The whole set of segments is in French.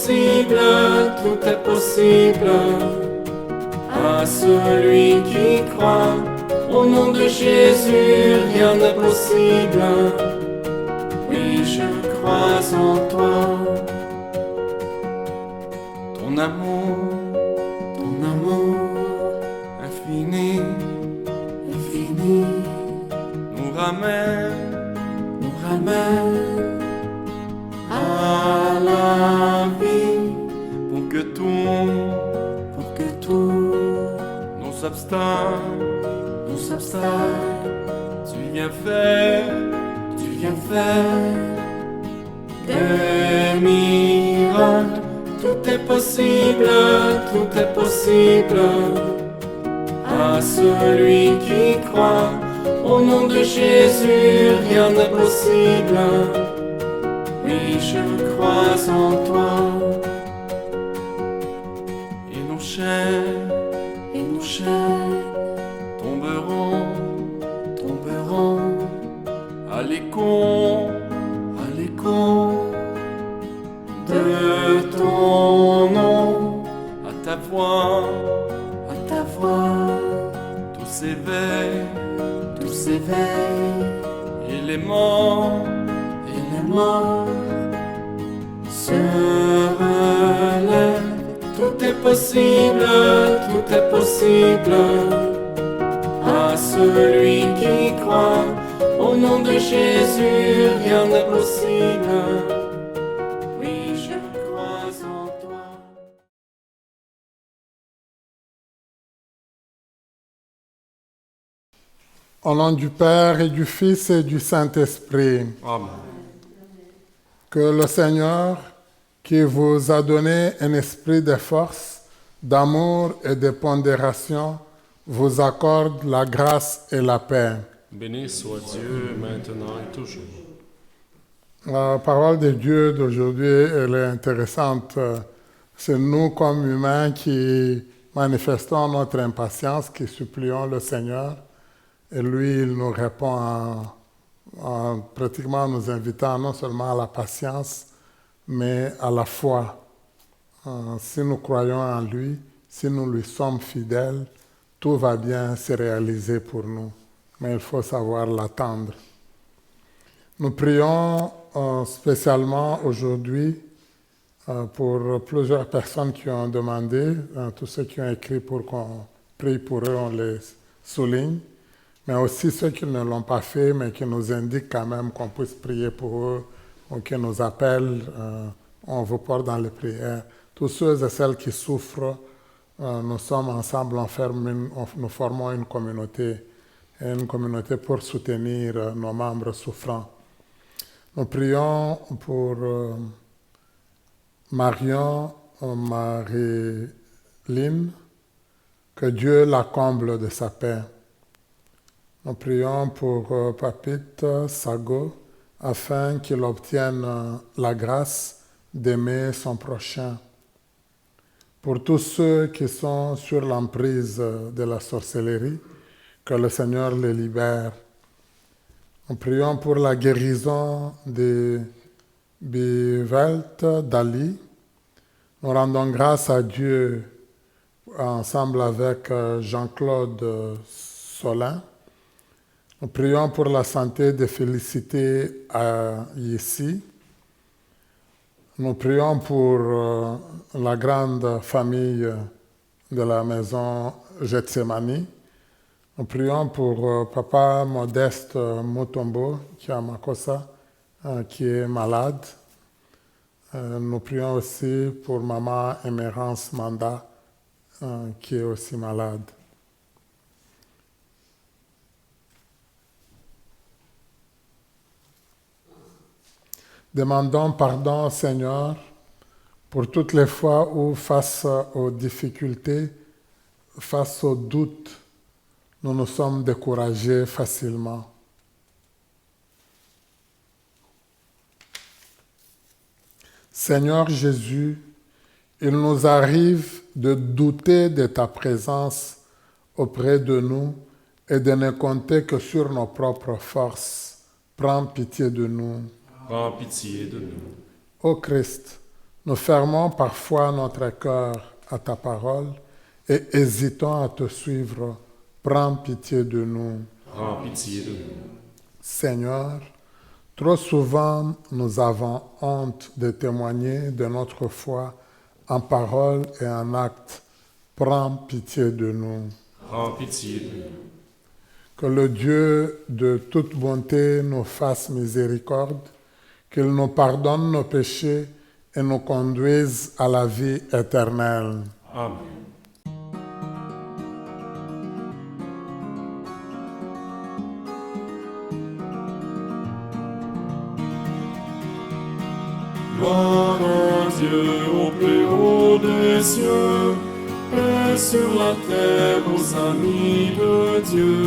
possible, tout est possible. À celui qui croit, au nom de Jésus, rien n'est possible. Oui, je crois en toi. Ton amour infini, infini, nous ramène à la vie, pour que tout nos obstacles, tu viens faire des miracles. Tout est possible, à celui qui croit, au nom de Jésus, rien n'est possible. Oui, je crois en toi. Et nos chaînes tomberont à l'écho de ton nom. À ta voix, tout s'éveille, et les morts se relèvent. Tout est possible, à celui qui croit, au nom de Jésus, rien n'est possible. Oui, je crois en toi. Au nom du Père et du Fils et du Saint-Esprit. Amen. Que le Seigneur, qui vous a donné un esprit de force, d'amour et de pondération, vous accorde la grâce et la paix. Béni soit Dieu, maintenant et toujours. La parole de Dieu d'aujourd'hui, elle est intéressante. C'est nous, comme humains, qui manifestons notre impatience, qui supplions le Seigneur. Et lui, il nous répond en pratiquement nous invitant non seulement à la patience, mais à la foi. Si nous croyons en lui, si nous lui sommes fidèles, tout va bien se réaliser pour nous. Mais il faut savoir l'attendre. Nous prions spécialement aujourd'hui pour plusieurs personnes qui ont demandé, tous ceux qui ont écrit pour qu'on prie pour eux, on les souligne, mais aussi ceux qui ne l'ont pas fait, mais qui nous indiquent quand même qu'on puisse prier pour eux, ou qui nous appellent, on vous porte dans les prières. Tous ceux et celles qui souffrent, nous sommes ensemble, nous formons une communauté pour soutenir nos membres souffrants. Nous prions pour Marion, Marie-Lyne, que Dieu la comble de sa paix. Nous prions pour Papite Sago, afin qu'il obtienne la grâce d'aimer son prochain. Pour tous ceux qui sont sur l'emprise de la sorcellerie, que le Seigneur les libère. Nous prions pour la guérison de Bivelt Dali. Nous rendons grâce à Dieu ensemble avec Jean-Claude Solin. Nous prions pour la santé de Félicité à Yessi. Nous prions pour la grande famille de la maison Getsemani. Nous prions pour Papa Modeste Mutombo, qui est à Makossa, qui est malade. Nous prions aussi pour Maman Émérance Manda, qui est aussi malade. Demandons pardon, Seigneur, pour toutes les fois où, face aux difficultés, face aux doutes, nous nous sommes découragés facilement. Seigneur Jésus, il nous arrive de douter de ta présence auprès de nous et de ne compter que sur nos propres forces. Prends pitié de nous. Prends pitié de nous. Ô Christ, Nous fermons parfois notre cœur à ta parole et hésitons à te suivre. Prends pitié de nous. Prends pitié de nous. Seigneur, trop souvent nous avons honte de témoigner de notre foi en parole et en acte. Prends pitié de nous. Prends pitié de nous. Que le Dieu de toute bonté nous fasse miséricorde, qu'il nous pardonne nos péchés et nous conduise à la vie éternelle. Amen. Gloire à Dieu au plus haut des cieux, paix sur la terre aux amis de Dieu.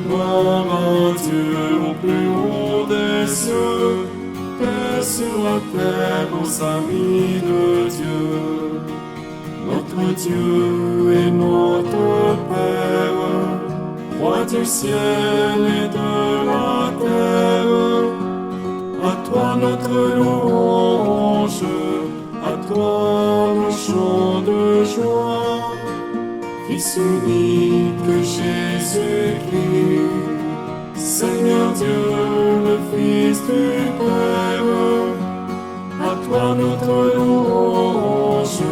Gloire à Dieu au plus haut des cieux, paix sur la terre aux amis de Dieu. Notre Dieu est notre Père, Roi du ciel et de la terre. À toi notre louange, à toi nos chants de joie. Fils unique Jésus-Christ, Seigneur Dieu, le Fils du Père. À toi notre louange,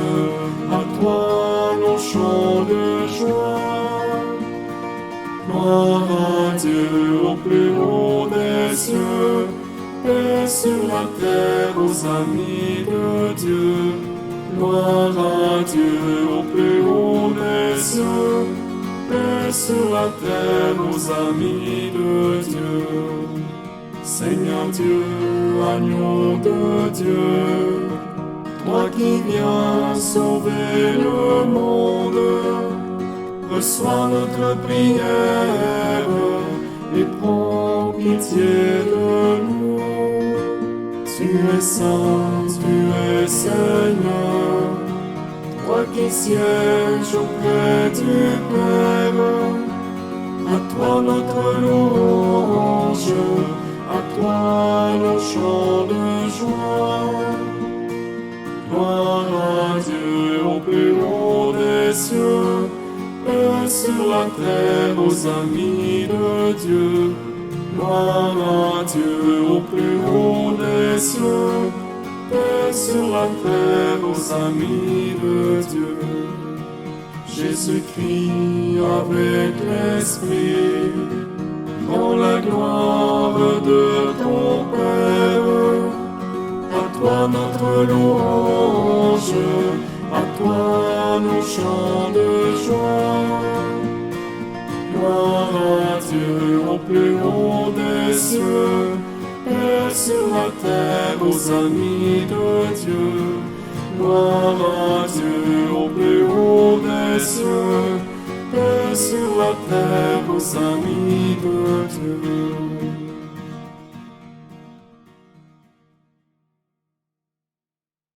à toi nos chants de joie. Gloire à Dieu au plus haut des cieux, paix sur la terre aux amis de Dieu. Gloire à Dieu au plus haut des cieux, paix sur la terre aux amis de Dieu. Seigneur Dieu, agneau de Dieu, toi qui viens sauver le monde, reçois notre prière et prends pitié de nous. Tu es saint, tu es Seigneur, toi qui sièges auprès du Père. À toi notre louange, à toi nos chants de joie. Gloire à Dieu au plus haut des cieux, paix sur la terre aux amis de Dieu. Gloire à Dieu au plus haut des cieux, paix sur la terre aux amis de Dieu. Jésus-Christ avec l'Esprit, dans la gloire de ton Père. À toi notre louange, à toi nos chants de joie. Gloire à Dieu au plus haut des cieux, paix sur la terre aux amis de Dieu. Gloire à Dieu au plus haut des cieux, paix sur la terre aux amis de Dieu.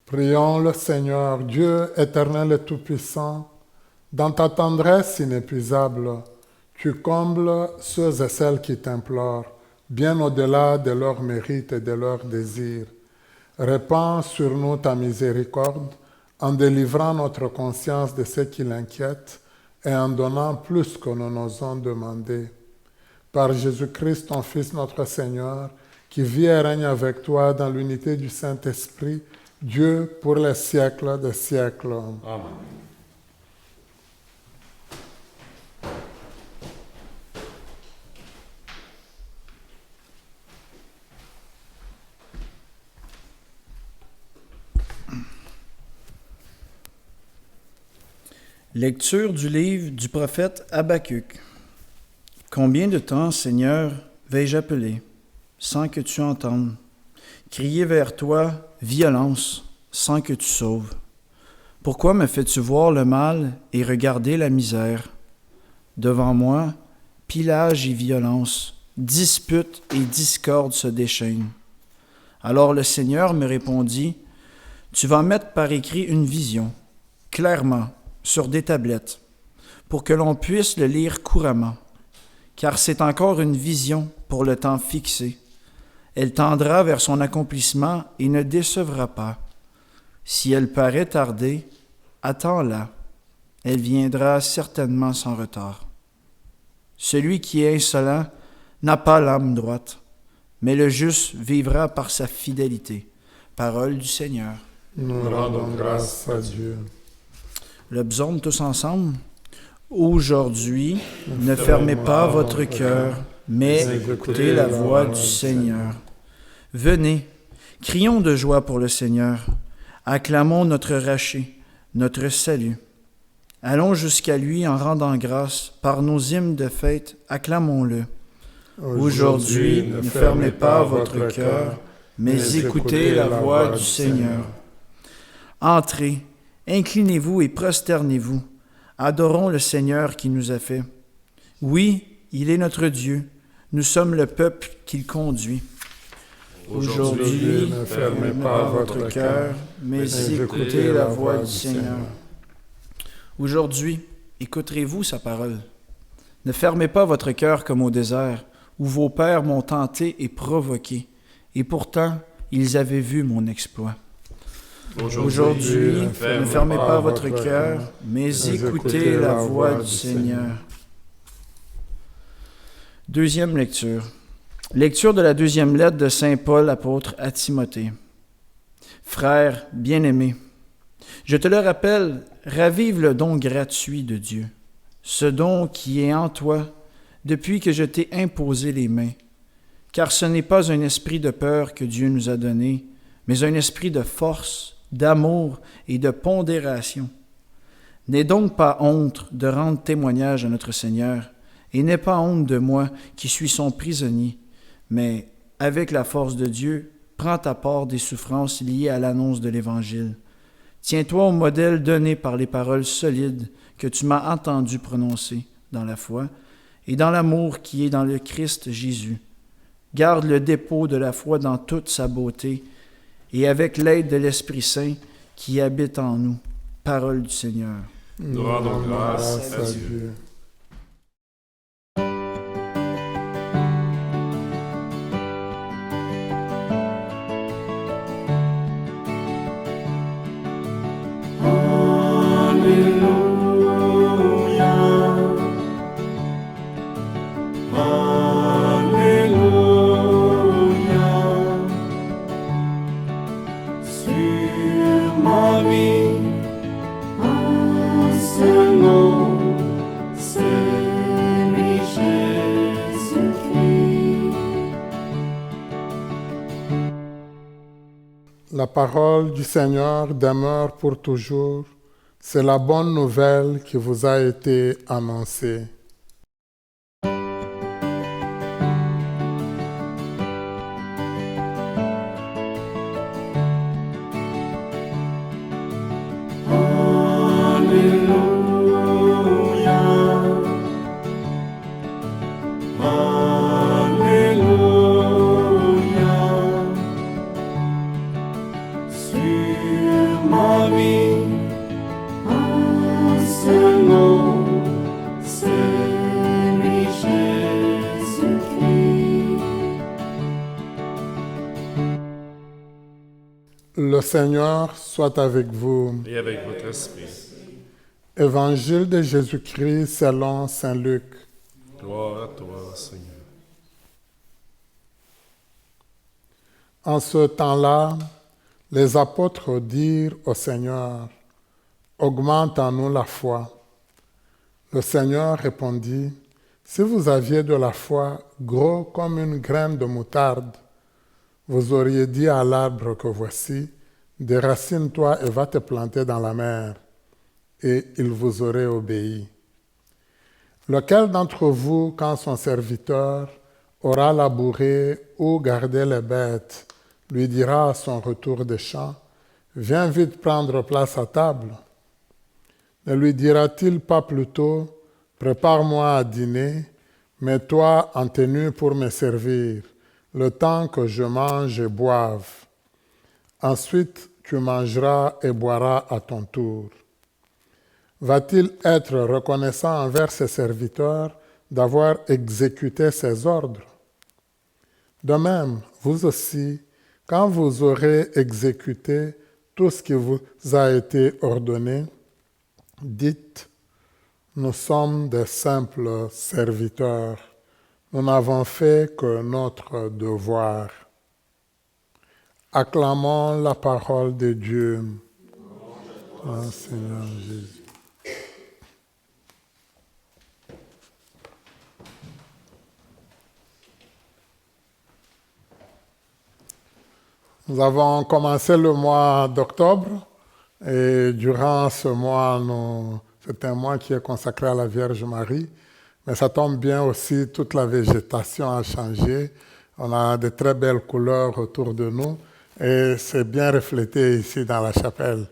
Prions le Seigneur, Dieu éternel et tout-puissant, dans ta tendresse inépuisable, tu combles ceux et celles qui t'implorent, bien au-delà de leurs mérites et de leurs désirs. Répands sur nous ta miséricorde, en délivrant notre conscience de ce qui l'inquiète et en donnant plus que nous n'osons demander. Par Jésus-Christ, ton Fils, notre Seigneur, qui vit et règne avec toi dans l'unité du Saint-Esprit, Dieu pour les siècles des siècles. Amen. Lecture du livre du prophète Habacuc. Combien de temps, Seigneur, vais-je appeler, sans que tu entendes? Crier vers toi, violence, sans que tu sauves. Pourquoi me fais-tu voir le mal et regarder la misère? Devant moi, pillage et violence, dispute et discorde se déchaînent. Alors le Seigneur me répondit, tu vas mettre par écrit une vision, clairement, sur des tablettes, pour que l'on puisse le lire couramment, car c'est encore une vision pour le temps fixé. Elle tendra vers son accomplissement et ne décevra pas. Si elle paraît tarder, attends-la. Elle viendra certainement sans retard. Celui qui est insolent n'a pas l'âme droite, mais le juste vivra par sa fidélité. Parole du Seigneur. Nous rendons grâce à Dieu. Le psaume tous ensemble. Aujourd'hui, ne fermez pas votre cœur, mais écoutez la voix du Seigneur. Venez, crions de joie pour le Seigneur. Acclamons notre rachet, notre salut. Allons jusqu'à lui en rendant grâce. Par nos hymnes de fête, acclamons-le. Aujourd'hui, ne fermez pas votre cœur, mais écoutez la voix du Seigneur. Entrez, inclinez-vous et prosternez-vous. Adorons le Seigneur qui nous a fait. Oui, il est notre Dieu. Nous sommes le peuple qu'il conduit. Aujourd'hui, ne fermez pas votre cœur, mais écoutez la voix du Seigneur. Aujourd'hui, écouterez-vous sa parole. Ne fermez pas votre cœur comme au désert, où vos pères m'ont tenté et provoqué, et pourtant ils avaient vu mon exploit. Aujourd'hui, ne fermez pas votre cœur, mais écoutez la voix du Seigneur. Deuxième lecture. Lecture de la deuxième lettre de Saint Paul, apôtre à Timothée. Frère bien-aimé, je te le rappelle, ravive le don gratuit de Dieu, ce don qui est en toi depuis que je t'ai imposé les mains, car ce n'est pas un esprit de peur que Dieu nous a donné, mais un esprit de force, d'amour et de pondération. N'aie donc pas honte de rendre témoignage à notre Seigneur, et n'aie pas honte de moi qui suis son prisonnier, mais avec la force de Dieu, prends ta part des souffrances liées à l'annonce de l'Évangile. Tiens-toi au modèle donné par les paroles solides que tu m'as entendu prononcer dans la foi et dans l'amour qui est dans le Christ Jésus. Garde le dépôt de la foi dans toute sa beauté et avec l'aide de l'Esprit Saint qui habite en nous. Parole du Seigneur. Nous rendons grâce à Dieu. La parole du Seigneur demeure pour toujours. C'est la bonne nouvelle qui vous a été annoncée. Le Seigneur soit avec vous. Et avec votre esprit. Évangile de Jésus-Christ selon saint Luc. Gloire à toi, Seigneur. En ce temps-là, les apôtres dirent au Seigneur, « Augmente en nous la foi. » Le Seigneur répondit, « Si vous aviez de la foi gros comme une graine de moutarde, vous auriez dit à l'arbre que voici, déracine-toi et va te planter dans la mer, et il vous aurait obéi. Lequel d'entre vous, quand son serviteur aura labouré ou gardé les bêtes, lui dira à son retour des champs, « Viens vite prendre place à table » Ne lui dira-t-il pas plutôt, « Prépare-moi à dîner, mets-toi en tenue pour me servir, le temps que je mange et boive. Ensuite, tu mangeras et boiras à ton tour. » Va-t-il être reconnaissant envers ses serviteurs d'avoir exécuté ses ordres? De même, vous aussi, quand vous aurez exécuté tout ce qui vous a été ordonné, dites, nous sommes des simples serviteurs. Nous n'avons fait que notre devoir. Acclamons la parole de Dieu. Oh, Seigneur Jésus. Nous avons commencé le mois d'octobre et durant ce mois, c'est un mois qui est consacré à la Vierge Marie, mais ça tombe bien aussi, toute la végétation a changé. On a de très belles couleurs autour de nous et c'est bien reflété ici dans la chapelle.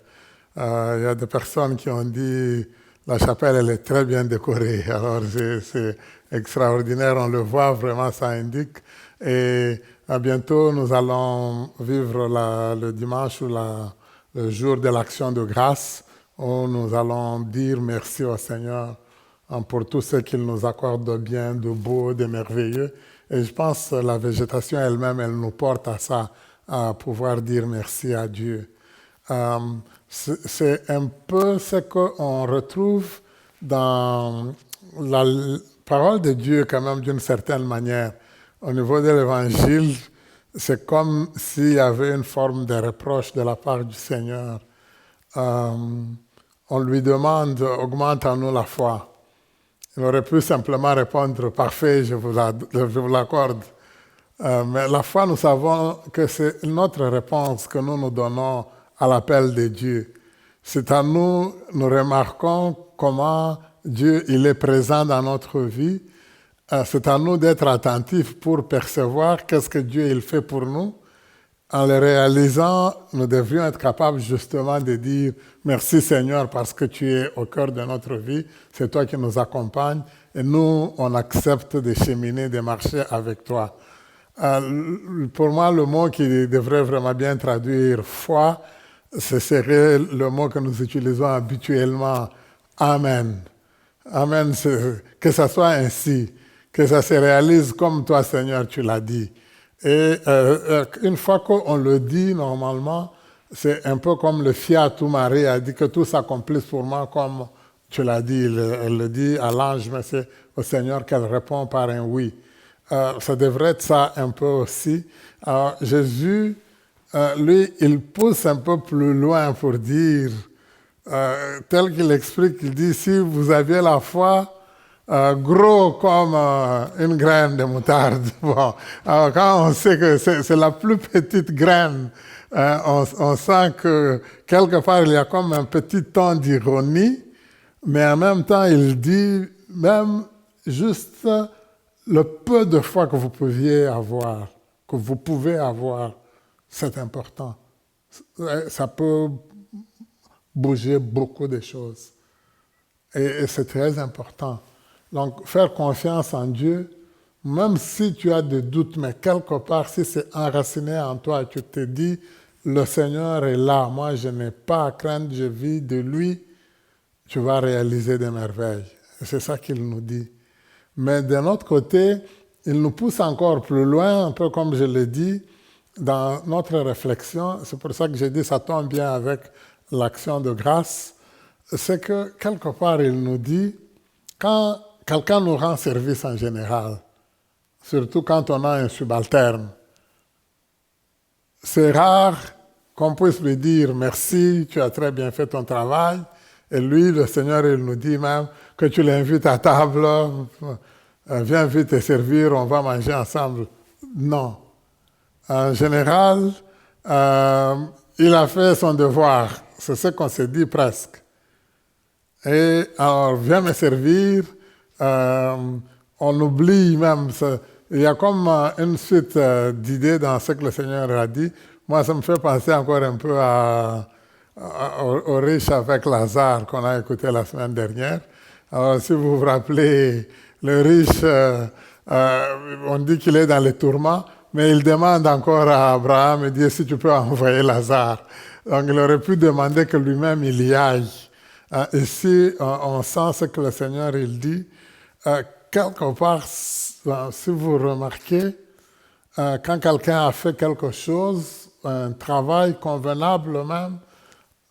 Il y a des personnes qui ont dit la chapelle elle est très bien décorée. Alors c'est extraordinaire, on le voit vraiment, ça indique. Et bientôt nous allons vivre le dimanche ou le jour de l'action de grâce où nous allons dire merci au Seigneur pour tout ce qu'il nous accorde de bien, de beau, de merveilleux. Et je pense que la végétation elle-même, elle nous porte à ça, à pouvoir dire merci à Dieu. C'est un peu ce qu'on retrouve dans la parole de Dieu quand même d'une certaine manière. Au niveau de l'Évangile, c'est comme s'il y avait une forme de reproche de la part du Seigneur. On lui demande, augmente en nous la foi. Il aurait pu simplement répondre, parfait, je vous l'accorde. Mais la foi, nous savons que c'est notre réponse que nous donnons à l'appel de Dieu. C'est à nous remarquons comment Dieu il est présent dans notre vie. C'est à nous d'être attentifs pour percevoir qu'est-ce que Dieu il fait pour nous. En le réalisant, nous devrions être capables justement de dire merci Seigneur parce que tu es au cœur de notre vie, c'est toi qui nous accompagnes et nous, on accepte de cheminer, de marcher avec toi. Pour moi, le mot qui devrait vraiment bien traduire foi, ce serait le mot que nous utilisons habituellement, Amen. Amen, que ça soit ainsi, que ça se réalise comme toi Seigneur, tu l'as dit. Et une fois qu'on le dit normalement, c'est un peu comme le Fiat ou Marie a dit que tout s'accomplisse pour moi comme tu l'as dit. Elle le dit à l'ange, mais c'est au Seigneur qu'elle répond par un oui. Ça devrait être ça un peu aussi. Alors, Jésus, lui, il pousse un peu plus loin pour dire, tel qu'il explique, il dit, si vous aviez la foi, gros comme une graine de moutarde. Bon, alors quand on sait que c'est la plus petite graine, on sent que quelque part il y a comme un petit ton d'ironie, mais en même temps il dit même juste le peu de foi que vous pouviez avoir, que vous pouvez avoir, c'est important. Ça peut bouger beaucoup de choses. Et c'est très important. Donc, faire confiance en Dieu, même si tu as des doutes, mais quelque part, si c'est enraciné en toi, tu te dis, le Seigneur est là, moi je n'ai pas à craindre, je vis de lui, tu vas réaliser des merveilles. Et c'est ça qu'il nous dit. Mais d'un autre côté, il nous pousse encore plus loin, un peu comme je l'ai dit, dans notre réflexion. C'est pour ça que j'ai dit, ça tombe bien avec l'action de grâce. C'est que quelque part, il nous dit, quand quelqu'un nous rend service en général, surtout quand on a un subalterne, c'est rare qu'on puisse lui dire merci, tu as très bien fait ton travail. Et lui, le Seigneur, il nous dit même que tu l'invites à table, viens vite te servir, on va manger ensemble. Non. En général, il a fait son devoir. C'est ce qu'on s'est dit presque. Et alors, viens me servir. On oublie même. Il y a comme une suite d'idées dans ce que le Seigneur a dit. Moi, ça me fait penser encore un peu au riche avec Lazare qu'on a écouté la semaine dernière. Alors, si vous vous rappelez, le riche, on dit qu'il est dans les tourments, mais il demande encore à Abraham, il dit, si tu peux envoyer Lazare. Donc, il aurait pu demander que lui-même il y aille. Ici, on sent ce que le Seigneur il dit. Quelque part, si vous remarquez, quand quelqu'un a fait quelque chose, un travail convenable même,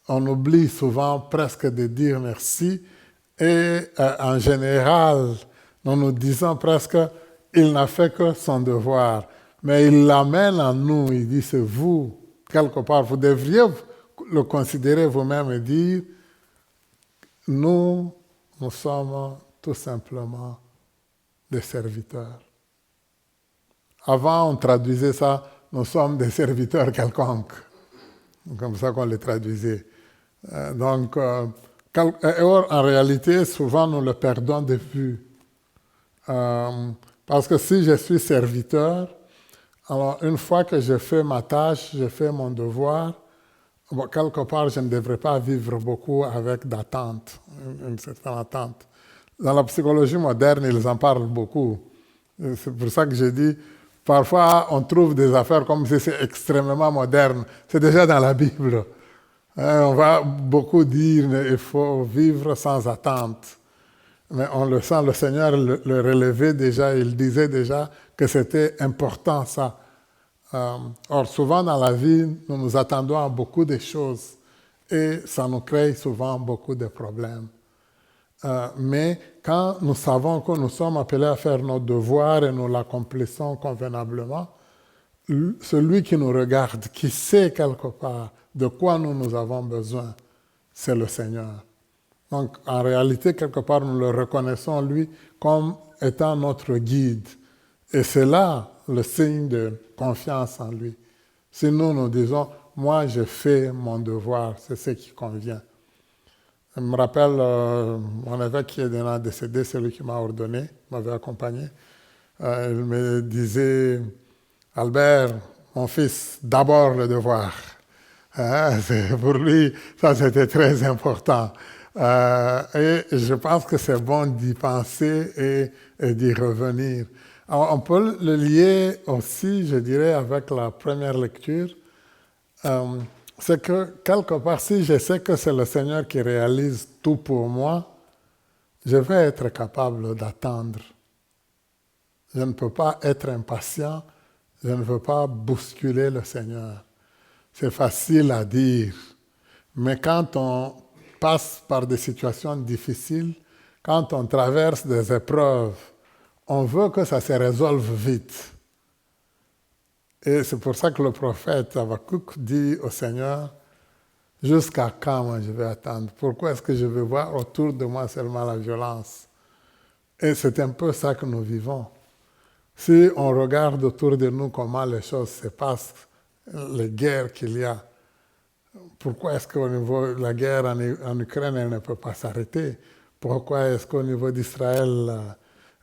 on oublie souvent presque de dire merci et en général, nous nous disons presque il n'a fait que son devoir. Mais il l'amène à nous, il dit c'est vous, quelque part. Vous devriez le considérer vous-même et dire nous sommes tout simplement des serviteurs. Avant, on traduisait ça, nous sommes des serviteurs quelconques. Comme ça qu'on les traduisait. En réalité, souvent, nous le perdons de vue. Parce que si je suis serviteur, alors une fois que je fais ma tâche, je fais mon devoir, bon, quelque part, je ne devrais pas vivre beaucoup avec d'attente, une certaine attente. Dans la psychologie moderne, ils en parlent beaucoup. C'est pour ça que je dis, parfois, on trouve des affaires comme si c'est extrêmement moderne. C'est déjà dans la Bible. On va beaucoup dire qu'il faut vivre sans attente. Mais on le sent, le Seigneur le relevait déjà, il disait déjà que c'était important ça. Or, souvent dans la vie, nous nous attendons à beaucoup de choses et ça nous crée souvent beaucoup de problèmes. Mais quand nous savons que nous sommes appelés à faire notre devoir et nous l'accomplissons convenablement, celui qui nous regarde, qui sait quelque part de quoi nous avons besoin, c'est le Seigneur. Donc, en réalité, quelque part, nous le reconnaissons, lui, comme étant notre guide. Et c'est là le signe de confiance en lui. Si nous disons, moi, je fais mon devoir, c'est ce qui convient. Je me rappelle, mon évêque qui est déjà décédé, celui qui m'a ordonné, m'avait accompagné. Il me disait, Albert, mon fils, d'abord le devoir. Pour lui, ça c'était très important. Et je pense que c'est bon d'y penser et d'y revenir. Alors, on peut le lier aussi, je dirais, avec la première lecture. C'est que quelque part, si je sais que c'est le Seigneur qui réalise tout pour moi, je vais être capable d'attendre. Je ne peux pas être impatient, je ne veux pas bousculer le Seigneur. C'est facile à dire, mais quand on passe par des situations difficiles, quand on traverse des épreuves, on veut que ça se résolve vite. Et c'est pour ça que le prophète Habakkuk dit au Seigneur, jusqu'à quand moi je vais attendre? Pourquoi est-ce que je vais voir autour de moi seulement la violence? Et c'est un peu ça que nous vivons. Si on regarde autour de nous comment les choses se passent, les guerres qu'il y a, pourquoi est-ce qu'au niveau de la guerre en Ukraine, elle ne peut pas s'arrêter? Pourquoi est-ce qu'au niveau d'Israël,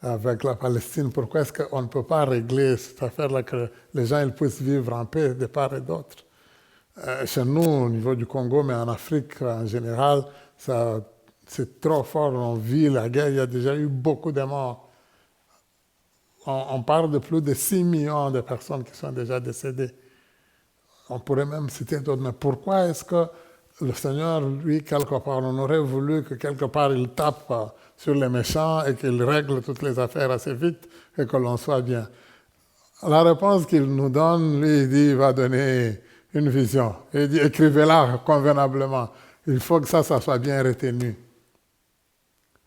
avec la Palestine, pourquoi est-ce qu'on ne peut pas régler cette affaire-là, que les gens ils puissent vivre en paix de part et d'autre? Chez nous, au niveau du Congo, mais en Afrique en général, c'est trop fort, on vit la guerre, il y a déjà eu beaucoup de morts. On parle de plus de 6 millions de personnes qui sont déjà décédées. On pourrait même citer d'autres, mais pourquoi est-ce que le Seigneur, lui, quelque part, on aurait voulu que quelque part il tape sur les méchants et qu'il règle toutes les affaires assez vite et que l'on soit bien? La réponse qu'il nous donne, lui, il dit, il va donner une vision. Il dit, écrivez-la convenablement. Il faut que ça soit bien retenu.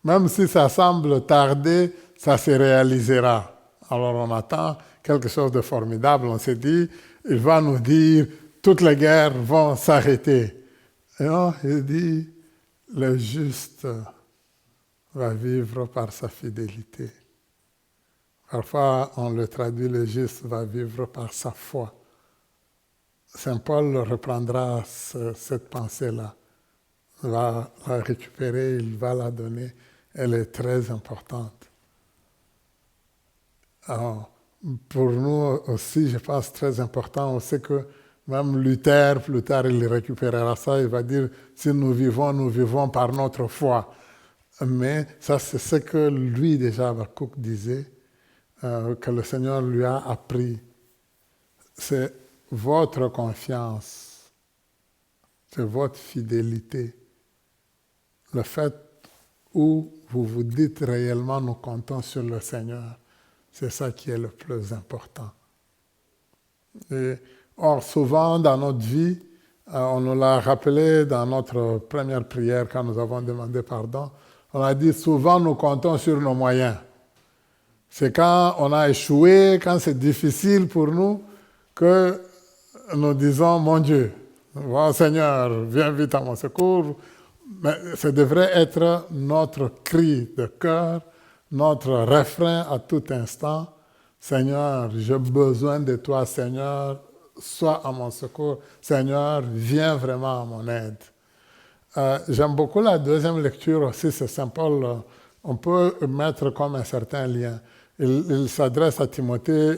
Même si ça semble tarder, ça se réalisera. Alors on attend quelque chose de formidable. On s'est dit, il va nous dire, toutes les guerres vont s'arrêter. Et non, il dit, le juste va vivre par sa fidélité. Parfois, on le traduit, le juste va vivre par sa foi. Saint Paul reprendra cette pensée-là, va la récupérer, il va la donner. Elle est très importante. Alors, pour nous aussi, je pense, très important, on sait que même Luther, plus tard, il récupérera ça, il va dire, si nous vivons par notre foi. Mais ça, c'est ce que lui, déjà, Habakkuk disait, que le Seigneur lui a appris. C'est votre confiance, c'est votre fidélité. Le fait où vous vous dites réellement, nous comptons sur le Seigneur. C'est ça qui est le plus important. Or, souvent dans notre vie, On nous l'a rappelé dans notre première prière quand nous avons demandé pardon. On a dit souvent nous comptons sur nos moyens. C'est quand on a échoué, quand c'est difficile pour nous, que nous disons, mon Dieu, oh Seigneur, viens vite à mon secours. Mais ça devrait être notre cri de cœur, notre refrain à tout instant. Seigneur, j'ai besoin de toi, Seigneur, sois à mon secours. Seigneur, viens vraiment à mon aide. J'aime beaucoup la deuxième lecture aussi, c'est Saint Paul. On peut mettre comme un certain lien. Il s'adresse à Timothée,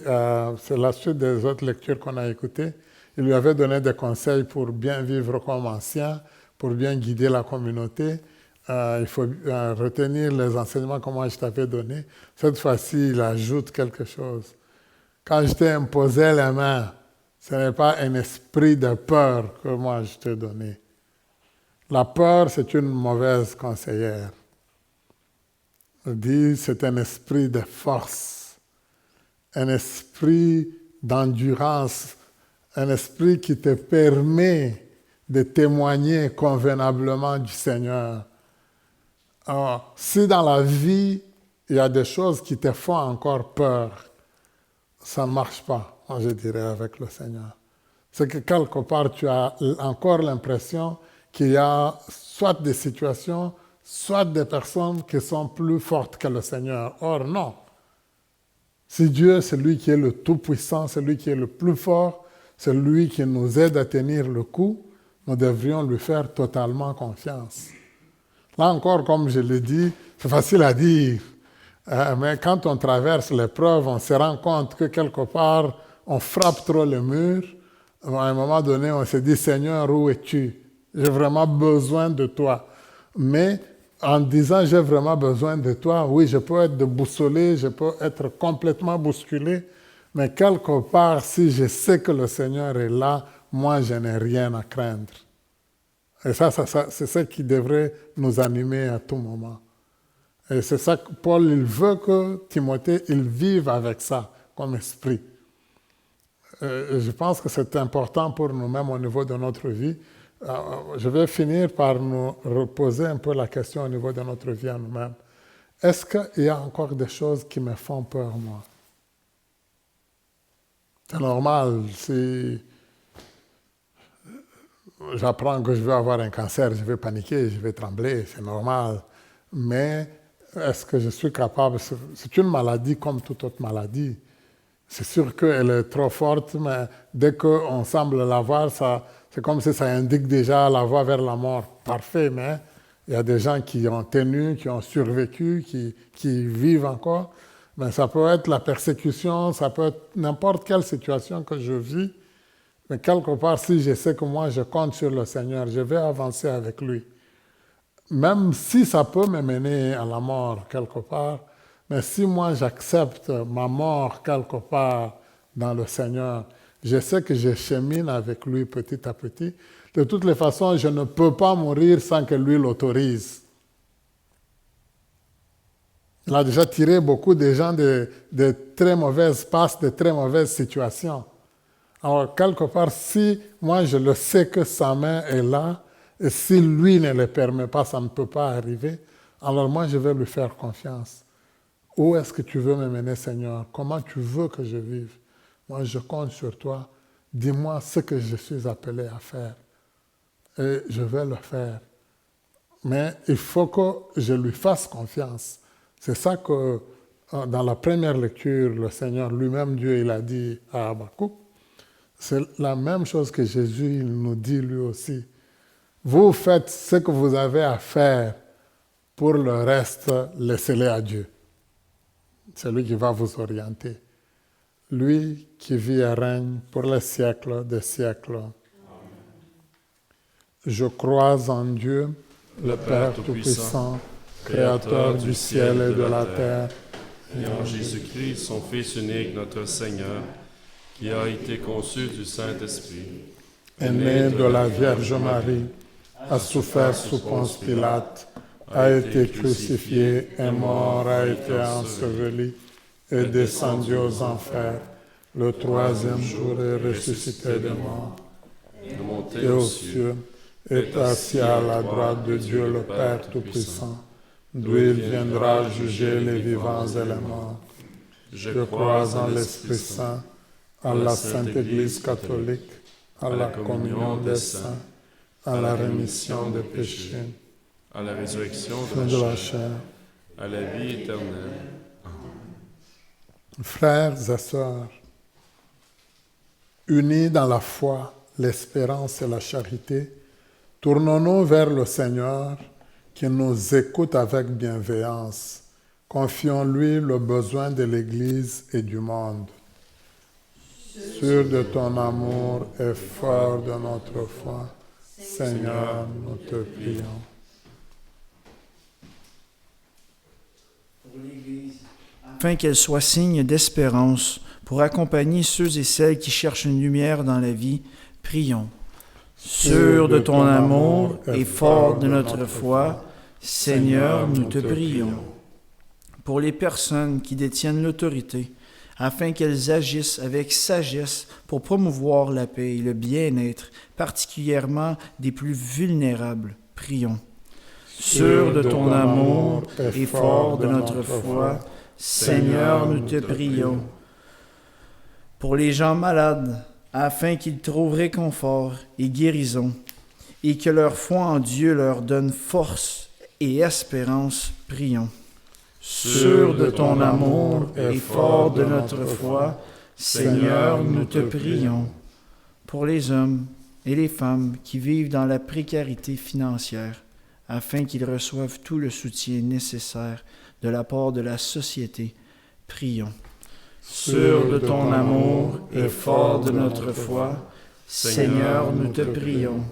c'est la suite des autres lectures qu'on a écoutées. Il lui avait donné des conseils pour bien vivre comme ancien, pour bien guider la communauté. Il faut retenir les enseignements que moi je t'avais donnés. Cette fois-ci, il ajoute quelque chose. Quand je t'ai imposé les mains, ce n'est pas un esprit de peur que moi je t'ai donné. La peur, c'est une mauvaise conseillère. Il dit, c'est un esprit de force, un esprit d'endurance, un esprit qui te permet de témoigner convenablement du Seigneur. Alors, si dans la vie, il y a des choses qui te font encore peur, ça ne marche pas, moi je dirais, avec le Seigneur. C'est que quelque part, tu as encore l'impression qu'il y a soit des situations, soit des personnes qui sont plus fortes que le Seigneur. Or, non. Si Dieu, c'est lui qui est le Tout-Puissant, c'est lui qui est le plus fort, c'est lui qui nous aide à tenir le coup, nous devrions lui faire totalement confiance. Là encore, comme je l'ai dit, c'est facile à dire, mais quand on traverse l'épreuve, on se rend compte que quelque part, on frappe trop le mur. À un moment donné, on se dit, Seigneur, où es-tu? J'ai vraiment besoin de toi. Mais en disant, j'ai vraiment besoin de toi, oui, je peux être déboussolé, je peux être complètement bousculé, mais quelque part, si je sais que le Seigneur est là, moi, je n'ai rien à craindre. Et ça c'est ça qui devrait nous animer à tout moment. Et c'est ça que Paul, il veut que Timothée, il vive avec ça comme esprit. Je pense que c'est important pour nous-mêmes au niveau de notre vie. Je vais finir par nous reposer un peu la question au niveau de notre vie à nous-mêmes. Est-ce qu'il y a encore des choses qui me font peur, moi? C'est normal, si j'apprends que je vais avoir un cancer, je vais paniquer, je vais trembler, c'est normal. Mais est-ce que je suis capable? C'est une maladie comme toute autre maladie. C'est sûr qu'elle est trop forte, mais dès qu'on semble l'avoir, c'est comme si ça indique déjà la voie vers la mort. Parfait, mais il y a des gens qui ont tenu, qui ont survécu, qui vivent encore. Mais ça peut être la persécution, ça peut être n'importe quelle situation que je vis. Mais quelque part, si je sais que moi, je compte sur le Seigneur, je vais avancer avec lui. Même si ça peut me mener à la mort quelque part, mais si moi, j'accepte ma mort quelque part dans le Seigneur, je sais que je chemine avec lui petit à petit. De toutes les façons, je ne peux pas mourir sans que lui l'autorise. Il a déjà tiré beaucoup de gens de très mauvaises passes, de très mauvaises situations. Alors, quelque part, si moi je le sais que sa main est là, et si lui ne le permet pas, ça ne peut pas arriver, alors moi je vais lui faire confiance. Où est-ce que tu veux me mener, Seigneur? Comment tu veux que je vive? Moi, je compte sur toi. Dis-moi ce que je suis appelé à faire. Et je vais le faire. Mais il faut que je lui fasse confiance. C'est ça que, dans la première lecture, le Seigneur lui-même, Dieu, il a dit à Habakkuk. C'est la même chose que Jésus il nous dit lui aussi. Vous faites ce que vous avez à faire. Pour le reste, laissez-le à Dieu. C'est lui qui va vous orienter. Lui qui vit et règne pour les siècles des siècles. Amen. Je crois en Dieu, le Père Tout-Puissant, Créateur du ciel et de la terre, et en Jésus-Christ, son Fils unique, notre Seigneur, qui a été conçu du Saint-Esprit, est né de la Vierge Marie, a souffert sous Ponce Pilate, a été crucifié, est mort, a été enseveli, est descendu aux enfers. Le troisième jour est ressuscité des morts, de monter et aux aux cieux, cieux, est assis à la droite de Dieu le Père Tout-Puissant, d'où il viendra juger les vivants et les morts. Je crois en l'Esprit Saint, à la Sainte Église catholique, à la communion des saints, à la rémission des péchés, à la résurrection de de la la chair, chair. à la vie éternelle. Frères et sœurs, unis dans la foi, l'espérance et la charité, tournons-nous vers le Seigneur qui nous écoute avec bienveillance. Confions-lui le besoin de l'Église et du monde. Sûr de ton amour et fort de notre foi, Seigneur, nous te prions. Afin qu'elle soit signe d'espérance pour accompagner ceux et celles qui cherchent une lumière dans la vie, prions. Sûr de ton amour et fort de notre foi, Seigneur, nous te prions. Pour les personnes qui détiennent l'autorité, afin qu'elles agissent avec sagesse pour promouvoir la paix et le bien-être, particulièrement des plus vulnérables, prions. Sûr de ton amour et fort de notre foi, Seigneur, nous te prions. Pour les gens malades, afin qu'ils trouvent réconfort et guérison, et que leur foi en Dieu leur donne force et espérance, prions. Sûr de ton amour et fort de notre foi, Seigneur, nous te prions. Pour les hommes et les femmes qui vivent dans la précarité financière, afin qu'ils reçoivent tout le soutien nécessaire de la part de la société, prions. Sûr de ton amour et fort de notre foi, Seigneur, nous te prions.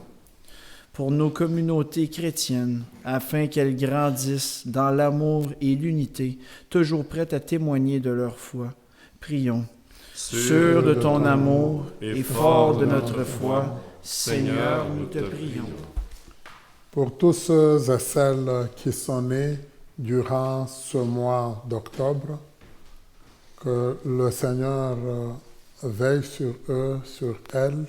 Pour nos communautés chrétiennes, afin qu'elles grandissent dans l'amour et l'unité, toujours prêtes à témoigner de leur foi, prions. Sûr de ton amour et fort de notre foi, Seigneur, nous te prions. Pour tous ceux et celles qui sont nés durant ce mois d'octobre, que le Seigneur veille sur eux, sur elles,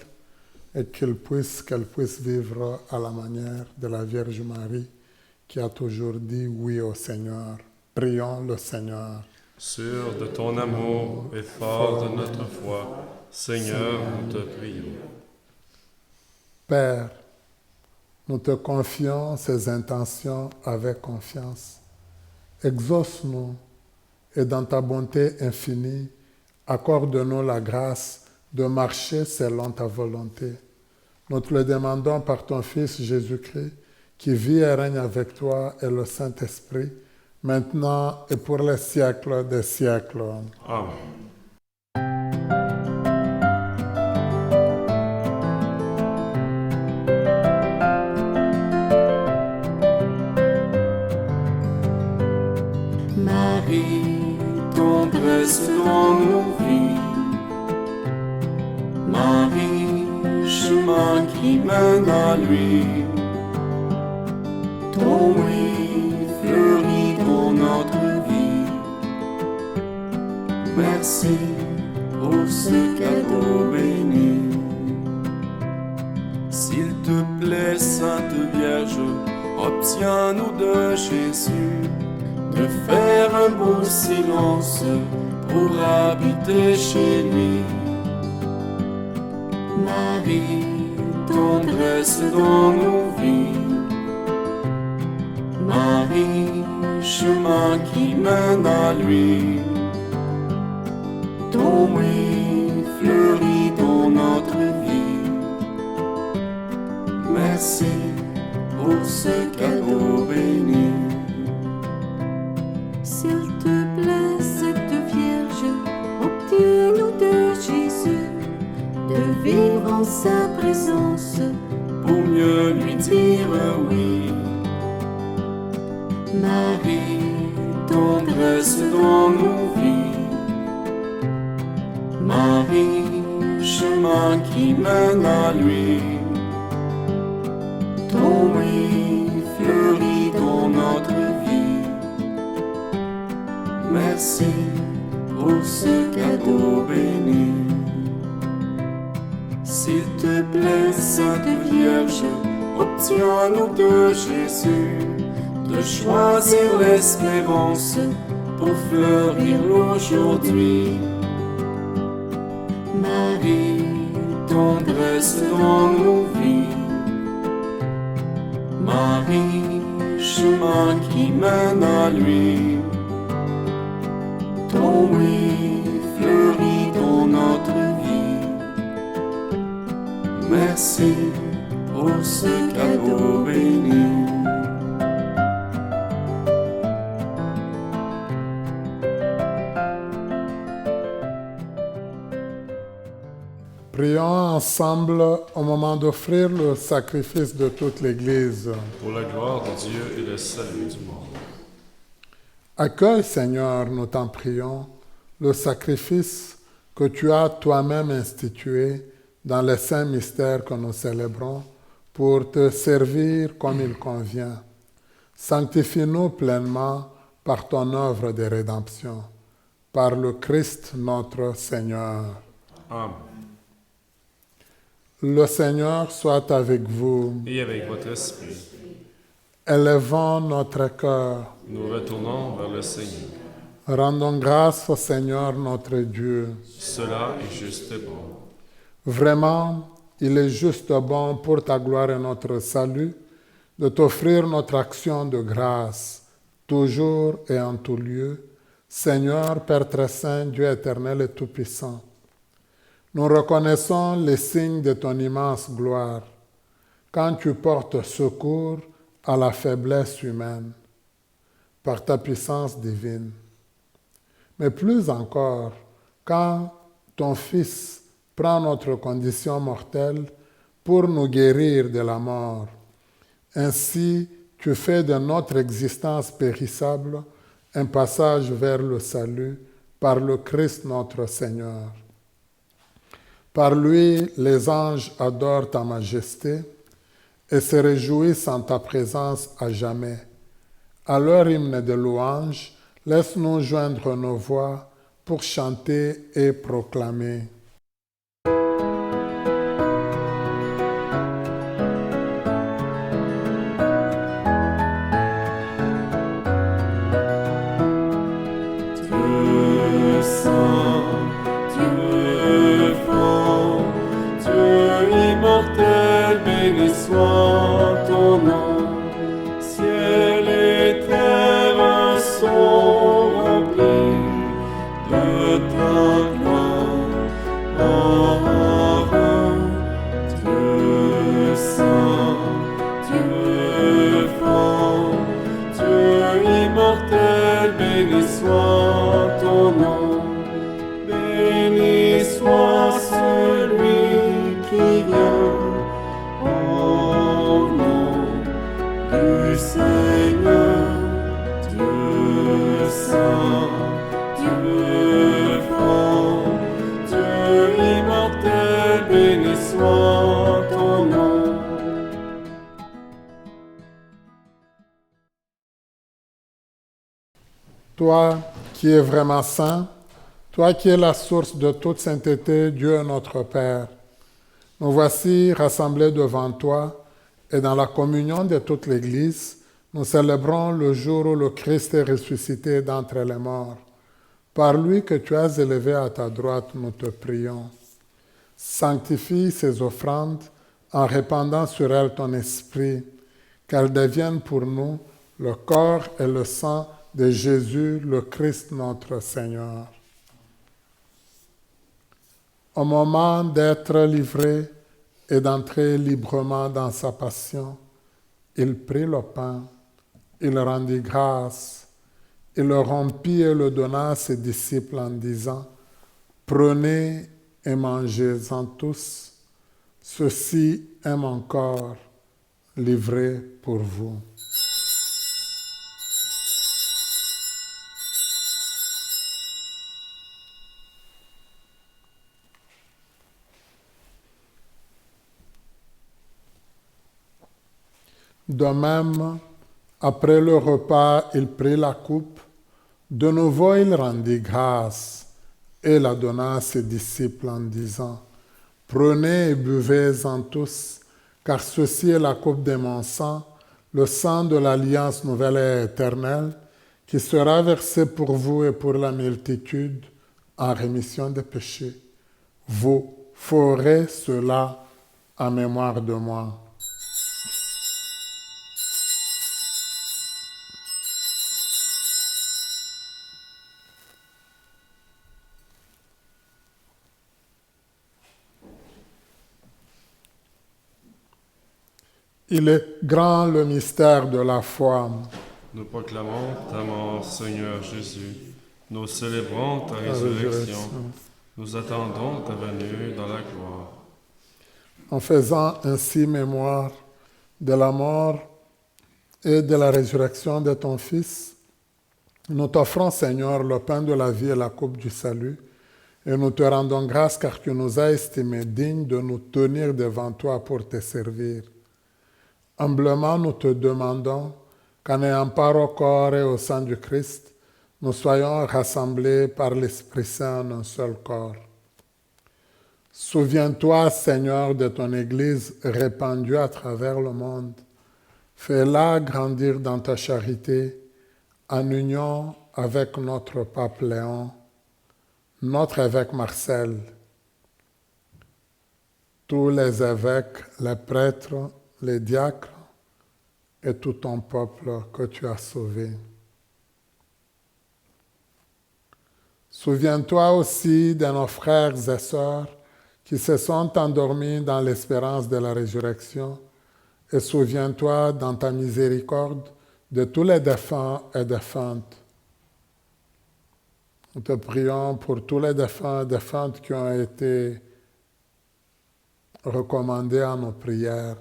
et qu'elles puissent vivre à la manière de la Vierge Marie qui a toujours dit oui au Seigneur. Prions le Seigneur. Sûr de ton amour et fort de notre foi, Seigneur, nous te prions. Père, nous te confions ces intentions avec confiance. Exauce-nous et dans ta bonté infinie, accorde-nous la grâce de marcher selon ta volonté. Nous te le demandons par ton Fils Jésus-Christ, qui vit et règne avec toi et le Saint-Esprit, maintenant et pour les siècles des siècles. Amen. Marie, tendresse dans nos vies. Marie, chemin qui mène à lui. Ton oui fleurit dans notre vie. Merci pour ce cadeau béni. S'il te plaît, Sainte Vierge, obtiens-nous de Jésus de faire un beau silence pour habiter chez lui. Marie, tendresse dans nos vies. Marie, chemin qui mène à lui. Ton oui fleurit dans notre vie. Merci pour ce cadeau béni. S'il te plaît, Sainte Vierge, obtiens-nous de Jésus de vivre en sa présence Pour mieux lui dire oui. Marie, tendresse dans nos vies. Marie, chemin qui mène à lui. Ton oui fleurit dans notre vie. Merci pour ce cadeau béni. S'il te plaît, Sainte Vierge, obtiens-nous de Jésus de choisir l'espérance pour fleurir aujourd'hui. Marie, tendresse dans nos vies. Marie, chemin qui mène à lui. Ton oui fleurit dans notre vie. Merci pour ce cadeau béni. Prions ensemble au moment d'offrir le sacrifice de toute l'Église. Pour la gloire de Dieu et le salut du monde. Accueille, Seigneur, nous t'en prions, le sacrifice que tu as toi-même institué dans les saints mystères que nous célébrons pour te servir comme il convient. Sanctifie-nous pleinement par ton œuvre de rédemption, par le Christ notre Seigneur. Amen. Le Seigneur soit avec vous. Et avec votre esprit, Élevons notre cœur. nous retournons vers le Seigneur. Rendons grâce au Seigneur notre Dieu. Cela est juste et bon. Vraiment, il est juste bon pour ta gloire et notre salut de t'offrir notre action de grâce, toujours et en tout lieu, Seigneur, Père très saint, Dieu éternel et tout-puissant. Nous reconnaissons les signes de ton immense gloire quand tu portes secours à la faiblesse humaine par ta puissance divine. Mais plus encore, quand ton Fils prend notre condition mortelle pour nous guérir de la mort. Ainsi, tu fais de notre existence périssable un passage vers le salut par le Christ notre Seigneur. Par lui, les anges adorent ta majesté et se réjouissent en ta présence à jamais. À leur hymne de louange, laisse-nous joindre nos voix pour chanter et proclamer. Dieu saint, Dieu fort, Dieu immortel, béni soit ton nom. Ciel et terre sont remplis de ta gloire. Dieu saint, Dieu fort, Dieu immortel, béni soit ton nom. Béni soit celui qui vient au nom du Seigneur. Dieu saint, Dieu fort, Dieu immortel, béni soit ton nom. Toi qui es vraiment saint, toi qui es la source de toute sainteté, Dieu notre Père, nous voici rassemblés devant toi et dans la communion de toute l'Église, nous célébrons le jour où le Christ est ressuscité d'entre les morts. Par lui que tu as élevé à ta droite, nous te prions. Sanctifie ces offrandes en répandant sur elles ton esprit, qu'elles deviennent pour nous le corps et le sang de Jésus, le Christ notre Seigneur. Au moment d'être livré et d'entrer librement dans sa passion, il prit le pain, il rendit grâce, il le rompit et le donna à ses disciples en disant, « Prenez et mangez-en tous, ceci est mon corps livré pour vous. » De même, après le repas, il prit la coupe. De nouveau, il rendit grâce et la donna à ses disciples en disant, « Prenez et buvez-en tous, car ceci est la coupe de mon sang, le sang de l'alliance nouvelle et éternelle, qui sera versé pour vous et pour la multitude en rémission des péchés. Vous ferez cela en mémoire de moi. Il est grand le mystère de la foi. Nous proclamons ta mort, Seigneur Jésus. Nous célébrons ta résurrection. Nous attendons ta venue dans la gloire. En faisant ainsi mémoire de la mort et de la résurrection de ton Fils, nous t'offrons, Seigneur, le pain de la vie et la coupe du salut, et nous te rendons grâce car tu nous as estimés dignes de nous tenir devant toi pour te servir. Humblement, nous te demandons qu'en ayant part au corps et au sang du Christ, nous soyons rassemblés par l'Esprit Saint en un seul corps. Souviens-toi, Seigneur, de ton Église répandue à travers le monde. Fais-la grandir dans ta charité, en union avec notre pape Léon, notre évêque Marcel, tous les évêques, les prêtres, les diacres et tout ton peuple que tu as sauvé. Souviens-toi aussi de nos frères et sœurs qui se sont endormis dans l'espérance de la résurrection, et souviens-toi dans ta miséricorde de tous les défunts et défuntes. Nous te prions pour tous les défunts et défuntes qui ont été recommandés à nos prières,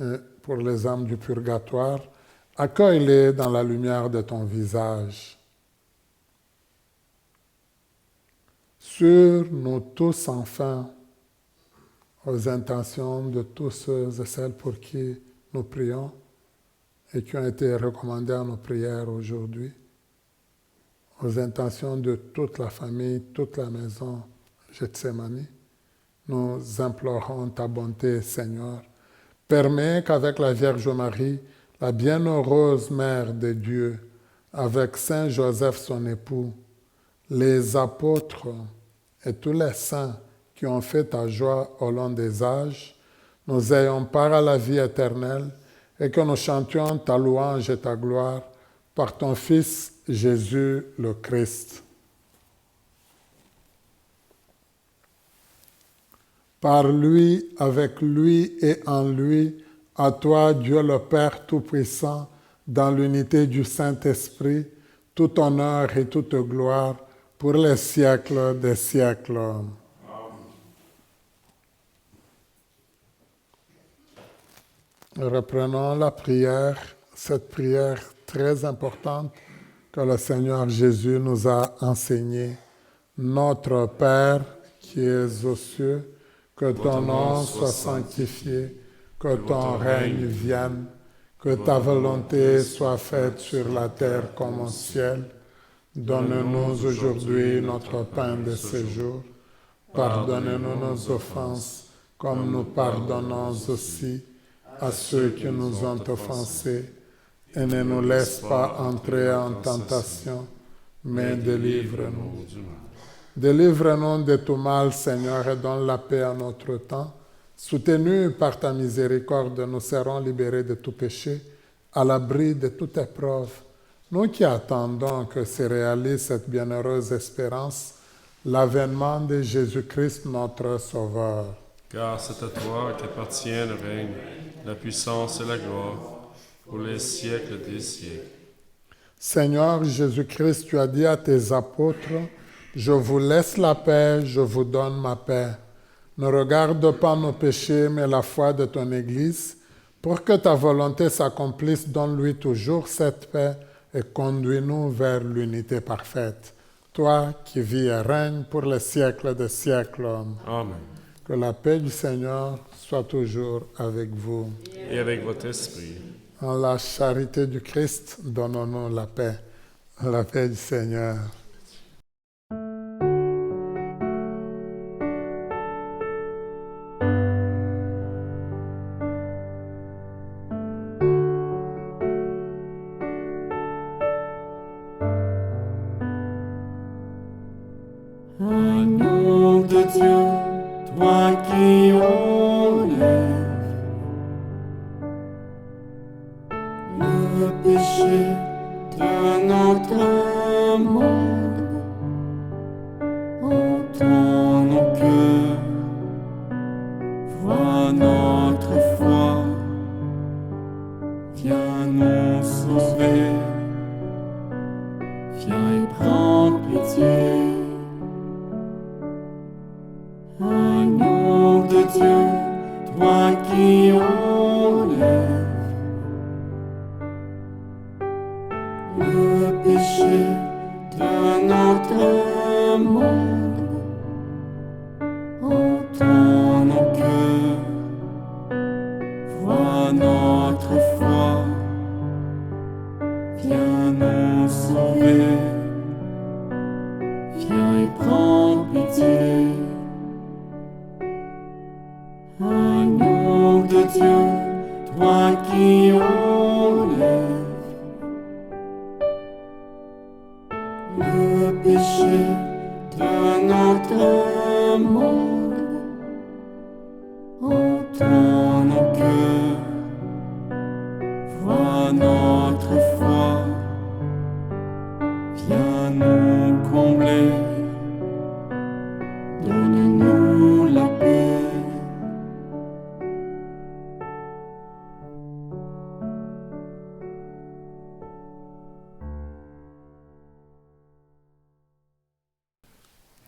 et pour les âmes du purgatoire, accueille-les dans la lumière de ton visage. Sur nous tous enfin, aux intentions de tous ceux et celles pour qui nous prions et qui ont été recommandés à nos prières aujourd'hui, aux intentions de toute la famille, toute la maison Gethsemane, nous implorons ta bonté, Seigneur. Permets qu'avec la Vierge Marie, la bienheureuse Mère de Dieu, avec Saint Joseph son époux, les apôtres et tous les saints qui ont fait ta joie au long des âges, nous ayons part à la vie éternelle et que nous chantions ta louange et ta gloire par ton Fils Jésus le Christ. Par lui, avec lui et en lui, à toi, Dieu le Père Tout-Puissant, dans l'unité du Saint-Esprit, tout honneur et toute gloire pour les siècles des siècles. Reprenons la prière, cette prière très importante que le Seigneur Jésus nous a enseignée. Notre Père qui es aux cieux, que ton nom soit sanctifié, que ton règne vienne, que ta volonté soit faite sur la terre comme au ciel. Donne-nous aujourd'hui notre pain de ce jour. Pardonne-nous nos offenses, comme nous pardonnons aussi à ceux qui nous ont offensés. Et ne nous laisse pas entrer en tentation, mais délivre-nous du mal. Délivre-nous de tout mal, Seigneur, et donne la paix à notre temps. Soutenus par ta miséricorde, nous serons libérés de tout péché, à l'abri de toute épreuve. Nous qui attendons que se réalise cette bienheureuse espérance, l'avènement de Jésus-Christ, notre Sauveur. Car c'est à toi qu'appartient le règne, la puissance et la gloire, pour les siècles des siècles. Seigneur Jésus-Christ, tu as dit à tes apôtres, « Je vous laisse la paix, je vous donne ma paix. Ne regarde pas nos péchés, mais la foi de ton Église. Pour que ta volonté s'accomplisse, donne-lui toujours cette paix et conduis-nous vers l'unité parfaite. Toi qui vis et règnes pour les siècles des siècles. Amen. Que la paix du Seigneur soit toujours avec vous. Et avec votre esprit. En la charité du Christ, donnons-nous la paix du Seigneur. Dieu, toi qui enlèves le péché de notre monde, entends nos cœurs, vois notre foi, viens nous sauver, viens et prends pitié. Agneau de Dieu, toi qui enlèves le péché de notre monde, entends nos cœurs, vois notre foi, viens nous sauver, viens et prends pitié. Agneau de Dieu, toi qui enlèves le péché de notre monde, entends nos cœurs, vois notre foi, viens nous combler, donne-nous la paix.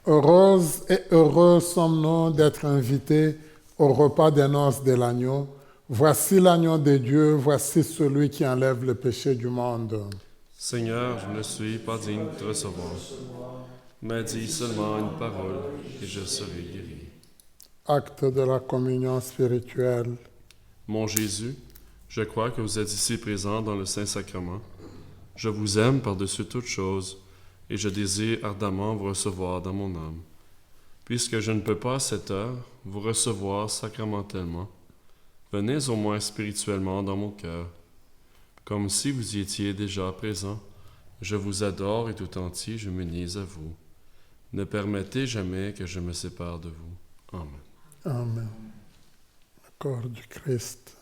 Heureuses et heureux sommes-nous d'être invités au repas des noces de l'agneau. Voici l'agneau de Dieu, voici celui qui enlève le péché du monde. Seigneur, je ne suis pas digne de te recevoir, mais dis seulement une parole et je serai guéri. Acte de la communion spirituelle. Mon Jésus, je crois que vous êtes ici présent dans le Saint-Sacrement. Je vous aime par-dessus toute chose et je désire ardemment vous recevoir dans mon âme. Puisque je ne peux pas à cette heure vous recevoir sacramentellement, venez au moins spirituellement dans mon cœur. Comme si vous y étiez déjà présent, je vous adore et tout entier je m'unis à vous. Ne permettez jamais que je me sépare de vous. Amen. Amen. Le corps du Christ.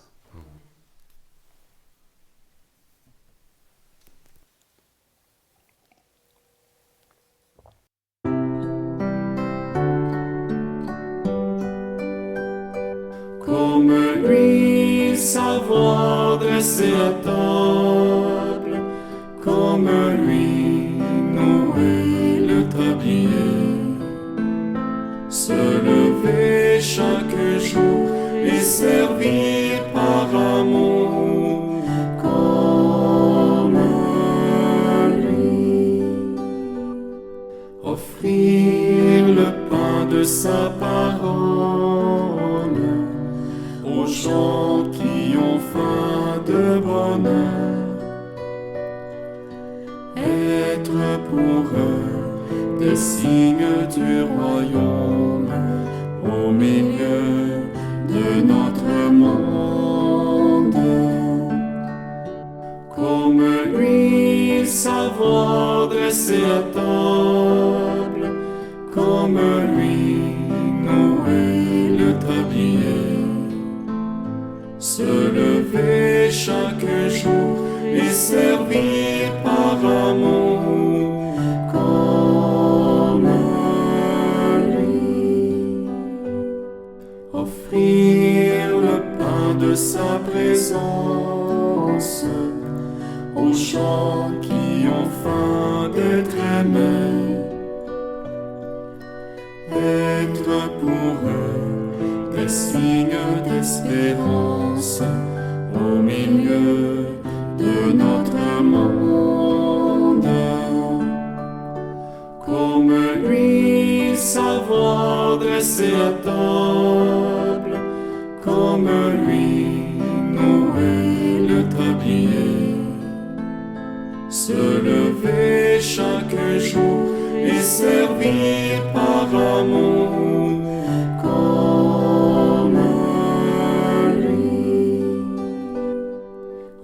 Comme lui, savoir dresser la table, comme lui, nouer le tablier, se lever chaque jour et servir par amour, comme lui, offrir le pain de sa parole aux gens qui ont faim de bonheur, être pour eux des signes du royaume au milieu de notre monde. Comme lui, savoir dresser la table, comme lui, nouer le tablier, se lever chaque jour et servir par amour, comme lui, offrir le pain de sa présence aux gens qui ont faim d'être aimés, être pour eux des signes d'espérance au milieu de notre monde. Comme lui, savoir dresser la table, comme lui, nouer le tablier, se lever chaque jour et servir par amour, comme lui,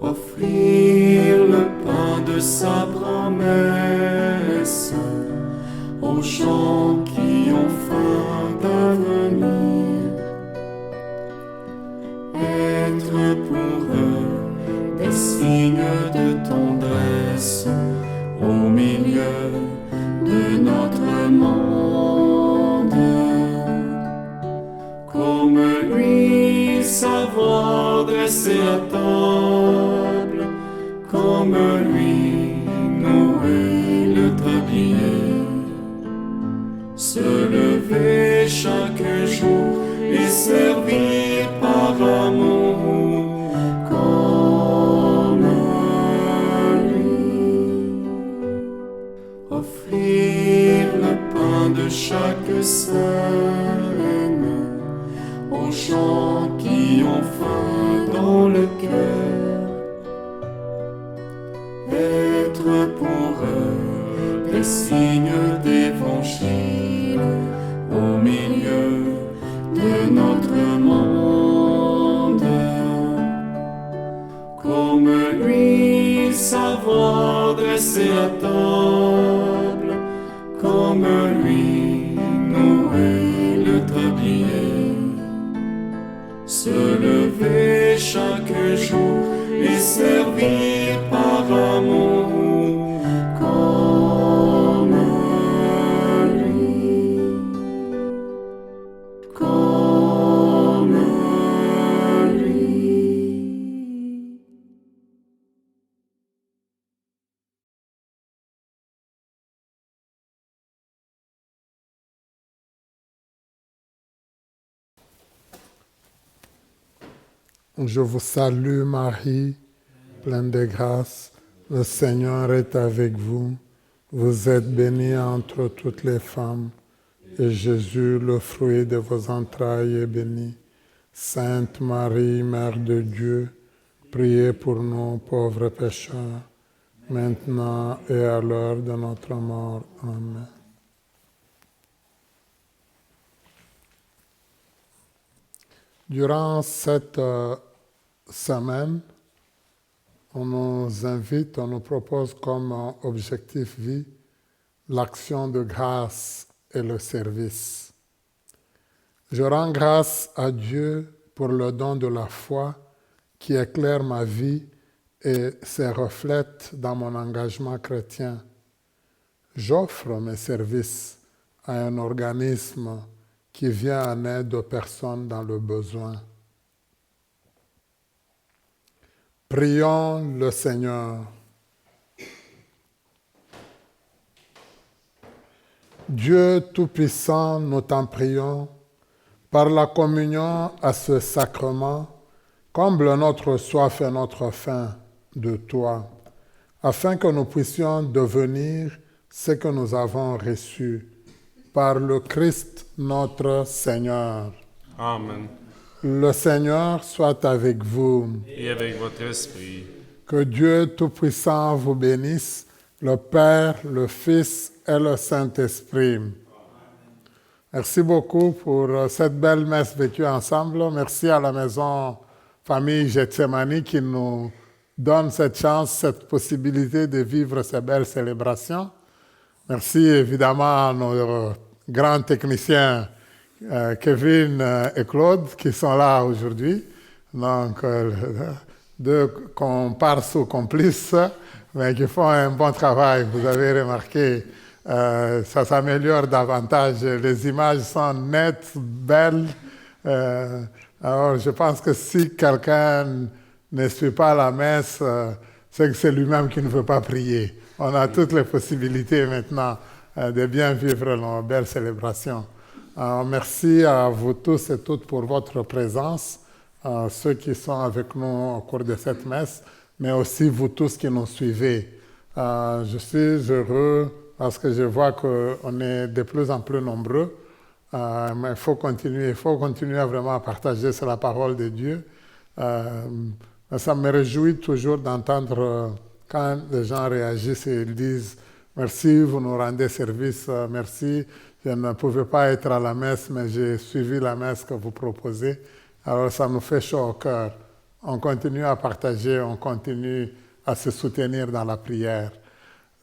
offrir le pain de sa promesse aux gens qui ont faim comme lui, nouer le tablier, se lever chaque jour et servir par amour comme lui, offrir le pain de chaque semaine aux gens qui ont faim dans le cœur, être pour eux des signes d'évangile au milieu de notre monde, comme lui savoir dresser la table, comme lui nouer le tablier, se lever chaque jour et servir par amour comme lui, comme lui. Je vous salue Marie, pleine de grâce, le Seigneur est avec vous. Vous êtes bénie entre toutes les femmes, et Jésus, le fruit de vos entrailles, est béni. Sainte Marie, Mère de Dieu, priez pour nous pauvres pécheurs, maintenant et à l'heure de notre mort. Amen. Durant cette semaine, on nous invite, on nous propose comme objectif vie l'action de grâce et le service. Je rends grâce à Dieu pour le don de la foi qui éclaire ma vie et se reflète dans mon engagement chrétien. J'offre mes services à un organisme qui vient en aide aux personnes dans le besoin. Prions le Seigneur. Dieu Tout-Puissant, nous t'en prions, par la communion à ce sacrement, comble notre soif et notre faim de toi, afin que nous puissions devenir ce que nous avons reçu par le Christ notre Seigneur. Amen. Le Seigneur soit avec vous. Et avec votre esprit. Que Dieu Tout-Puissant vous bénisse, le Père, le Fils et le Saint-Esprit. Merci beaucoup pour cette belle messe vécue ensemble. Merci à la maison famille Gethsemane qui nous donne cette chance, cette possibilité de vivre ces belles célébrations. Merci évidemment à nos grands techniciens Kevin et Claude qui sont là aujourd'hui. Donc, deux comparses ou complices, mais qui font un bon travail. Vous avez remarqué, ça s'améliore davantage. Les images sont nettes, belles. Alors, je pense que si quelqu'un ne suit pas la messe, c'est que c'est lui-même qui ne veut pas prier. On a toutes les possibilités maintenant de bien vivre nos belles célébrations. Merci à vous tous et toutes pour votre présence, ceux qui sont avec nous au cours de cette messe, mais aussi vous tous qui nous suivez. Je suis heureux parce que je vois qu'on est de plus en plus nombreux, mais il faut continuer vraiment à partager sur la parole de Dieu. Ça me réjouit toujours d'entendre quand les gens réagissent et ils disent « Merci, vous nous rendez service, merci ». Je ne pouvais pas être à la messe, mais j'ai suivi la messe que vous proposez. Alors ça nous fait chaud au cœur. On continue à partager, on continue à se soutenir dans la prière.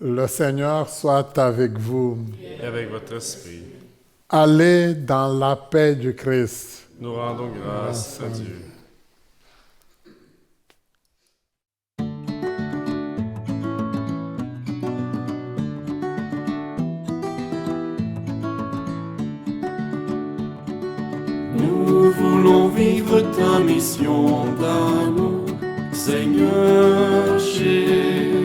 Le Seigneur soit avec vous. Et avec votre esprit. Allez dans la paix du Christ. Nous rendons grâce à Dieu. Nous voulons vivre ta mission d'amour, Seigneur Jésus.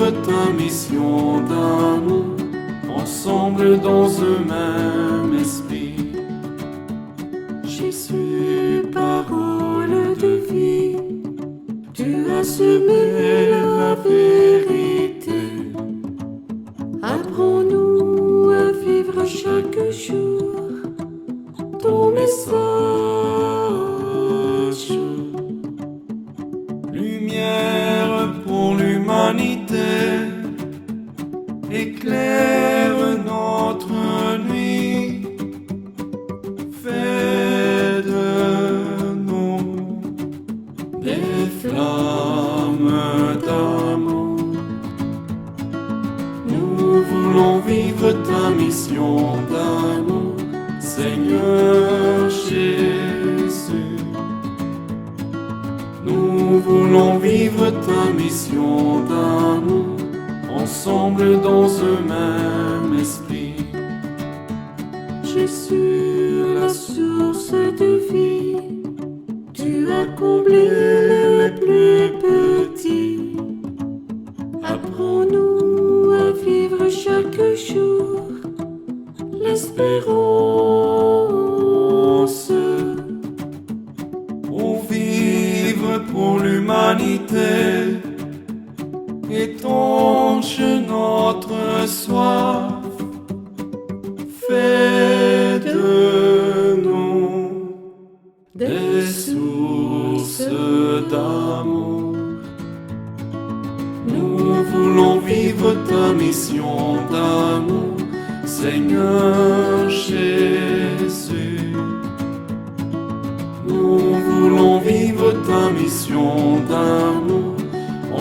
vivre ta mission d'amour, ensemble dans un même esprit. Jésus, parole de vie, tu as semé la vérité. Apprends-nous à vivre chaque jour ton message. Lumière pour l'humanité, éclaire notre nuit. Fais de nous des flammes d'amour. Nous voulons vivre ta mission d'amour, Seigneur Jésus. Nous voulons vivre ta mission d'amour, ensemble dans un même esprit. Jésus, la source de vie, tu as comblé les plus petits. Apprends-nous à vivre chaque jour l'espérance. Pour vivre pour l'humanité, étanche notre soif. Fais de nous des sources d'amour. Nous voulons vivre ta mission d'amour, Seigneur Jésus. Nous voulons vivre ta mission d'amour,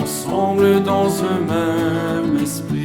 ensemble dans un même esprit.